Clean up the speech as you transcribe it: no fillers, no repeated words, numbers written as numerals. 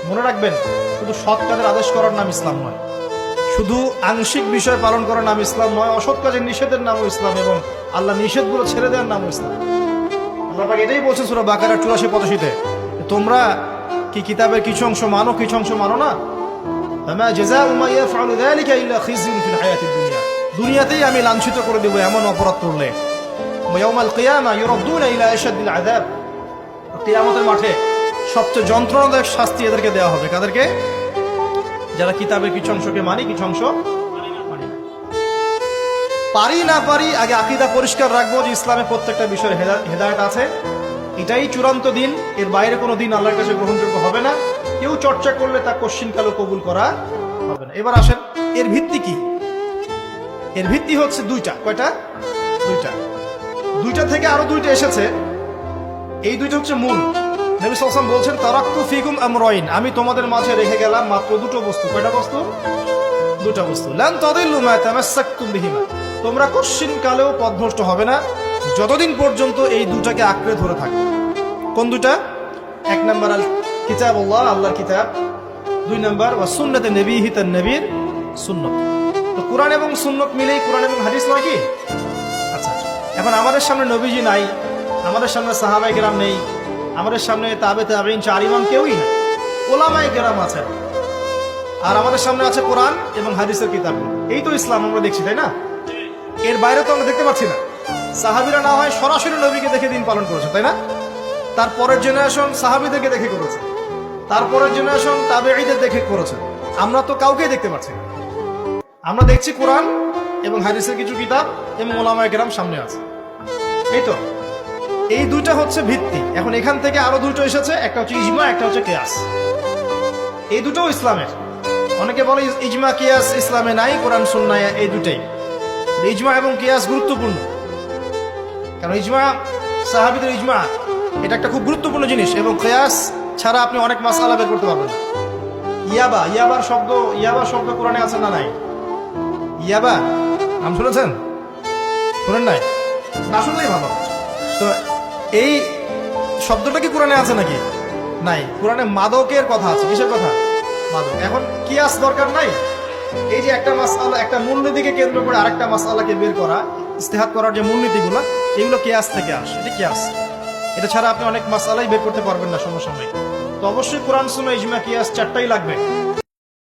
মনে রাখবেন, শুধু সৎ কাজের আদেশ করার নাম ইসলাম নয়, শুধু আংশিক বিষয় পালন করার নাম ইসলাম নয়, অসৎ কাজের নিষেধের নামও ইসলাম, এবং আল্লাহ নিষেধগুলো ছেড়ে দেওয়ার নামও ইসলাম। আল্লাহ পাক এটাই বলছেন সূরা বাকারা 84-85-তে, তোমরা কি কিতাবের কিছু অংশ মানো, কিছু অংশ মানো না? ফামা জাযাউ মা ইয়াফআলু যালিকা ইল্লা খিজয়ুন ফিল হায়াতিদ দুনিয়া, দুনিয়াতেই আমি লাঞ্ছিত করে দেব এমন অপরাধ করলে। ওয়া ইয়াউমাল কিয়ামা ইউরাদ্দুনা ইলা আশাদ্দিল আযাব, কিয়ামতের মাঠে সবচেয়ে যন্ত্রণাদায়ক শাস্তি এদেরকে দেওয়া হবে। কাদেরকে? যারা কিতাবের কিছু অংশকে মানি, কিছু অংশ মানি না। পারি না পারি, আগে আকীদা পরিষ্কার রাখবো যে ইসলামে প্রত্যেকটা বিষয়ের হেদায়েত আছে, এটাই চূড়ান্ত দিন, এর বাইরে কোনো দিন আল্লাহর কাছে গ্রহণযোগ্য হবে না, কেউ চর্চা করলে তা কোশ্চিনকালও কবুল করা হবে না। এবার আসেন, এর ভিত্তি কি? এর ভিত্তি হচ্ছে দুইটা। কয়টা? দুইটা। দুইটা থেকে আরো দুইটা এসেছে, এই দুইটা হচ্ছে মূল। নবী সাল্লাল্লাহু আলাইহি ওয়াসাল্লাম বলছেন, তারাক্তু ফিকুম আমরাইন, আমি তোমাদের মাঝে রেখে গেলাম মাত্র দুটো বস্তু। কয়টা বস্তু? দুটো বস্তু। লান তাদিল্লু মা তামাসসাকতুম বিহিমা, তোমরা কোশ্চিনকালেও পথভ্রষ্ট হবে না যতদিন পর্যন্ত এই দুটাকে আঁকড়ে ধরে থাকবে। কোন দুটা? এক নাম্বার আল কিতাবুল্লাহ, আল্লাহর কিতাব। দুই নাম্বার ওয়া সুন্নাতে নবীহি, তার নবীর সুন্নাত। তো কোরআন এবং সুন্নাত মিলেই কোরআন এবং হাদিস নয় কি? আচ্ছা, এখন আমাদের সামনে নবীজি নাই, আমাদের সামনে সাহাবায়ে কেরাম নেই, আমাদের সামনে তাবে তাবেঈন, চার ইমাম কেউই নাই, ওলামায়ে কেরাম আছেন, আর আমাদের সামনে আছে কোরআন এবং হাদিসের কিতাব। এই তো ইসলাম আমরা দেখছি, তাই না? এর বাইরে তো আমরা দেখতে পাচ্ছি না। সাহাবীরা না হয় সরাসরি নবীকে দেখে দিন পালন করেছে, তাই না? তারপরের জেনারেশন সাহাবীদেরকে দেখে করেছে, তারপরের জেনারেশন তাবেঈদের দেখে করেছে। আমরা তো কাউকেই দেখতে পাচ্ছি না। আমরা দেখছি কোরআন এবং হাদিসের কিছু কিতাব এবং ওলামায়ে কেরাম সামনে আছে, এই তো। এই দুইটা হচ্ছে ভিত্তি। এখন এখান থেকে আরো দুটো এসেছে, একটা হচ্ছে ইজমা, একটা হচ্ছে কিয়াস। এই দুটোও ইসলামের। অনেকে বলে ইজমা কিয়াস ইসলামে নাই, কোরআন সুন্নাহ এই দুটাই। ইজমা এবং কিয়াস গুরুত্বপূর্ণ, কারণ ইজমা, সাহাবীদের ইজমা, এটা একটা খুব গুরুত্বপূর্ণ জিনিস, এবং কিয়াস ছাড়া আপনি অনেক মাসআলা বের করতে পারবেন না। ইয়াবার শব্দ কোরআনে আছে না নাই? ইয়াবা নাম শুনেছেন? শুনেন নাই? না শুনলেই ভালো। তো এই শব্দটা কি কোরআনে আছে নাকি? নাই। কোরআনে মাদকের কথা আছে। কিসের কথা? মাদক। এখন কিয়াস দরকার নাই। এই যে একটা মাসআলা, একটা মূলনীতিকে কেন্দ্র করে আরেকটা মাসআলাকে বের করা, ইস্তেহাদ করার যে মূলনীতিগুলো, এগুলো কিয়াস থেকে আসে। এটা কিয়াস। এটা ছাড়া আপনি অনেক মাসআলাই বের করতে পারবেন না সমসাময়িক। তো অবশ্যই কোরআন সুন্নাহ ইজমা কিয়াস চারটাই লাগবে।